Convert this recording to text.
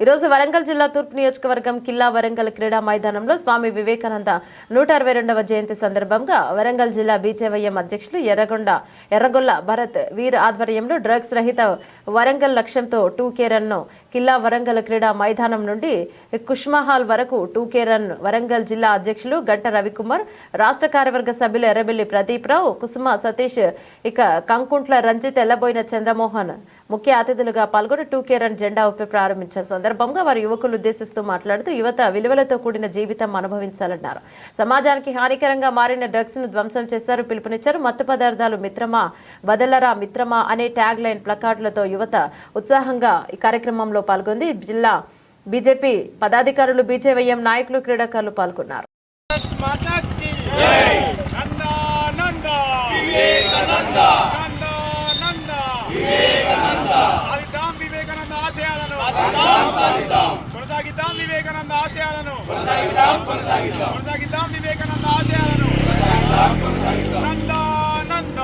ఈరోజు వరంగల్ జిల్లా తూర్పు నియోజకవర్గం కిల్లా వరంగల్ క్రీడా మైదానంలో స్వామి వివేకానంద 162వ జయంతి సందర్భంగా వరంగల్ జిల్లా బీజేవైఎం అధ్యక్షులు ఎర్రగొల్ల భరత్ వీర్ ఆధ్వర్యంలో డ్రగ్స్ రహిత వరంగల్ లక్ష్యంతో 2K రన్ను కిల్లా వరంగల్ క్రీడా మైదానం నుండి కుష్మహాల్ వరకు 2K రన్ వరంగల్ జిల్లా అధ్యక్షులు గంట రవికుమార్, రాష్ట్ర కార్యవర్గ సభ్యులు ఎర్రబెల్లి ప్రదీప్ రావు, కుసుమ సతీష్, ఇక కంకుంట్ల రంజిత్, ఎల్లబోయిన చంద్రమోహన్ ముఖ్య అతిథులుగా పాల్గొని 2K రన్ జెండా ఊపి ప్రారంభించారు. సందర్భంగా వారు యువకులు ఉద్దేశిస్తూ మాట్లాడుతూ యువత విలువలతో కూడిన జీవితం అనుభవించాలన్నారు. సమాజానికి హానికరంగా మారిన డ్రగ్స్ ను ధ్వంసం చేశారు, పిలుపునిచ్చారు. మత్తు పదార్థాలు మిత్రమా బదలరా మిత్రమా అనే ట్యాగ్ లైన్ ప్లకార్డులతో యువత ఉత్సాహంగా ఈ కార్యక్రమంలో పాల్గొంది. జిల్లా బీజేపీ పదాధికారులు, బీజేవైఎం నాయకులు, క్రీడాకారులు పాల్గొన్నారు. కొనసాగిద్దాం వివేకానంద ఆశయాలను, కొనసాగిద్దాం వివేకానంద ఆశయాలను. నంద నంద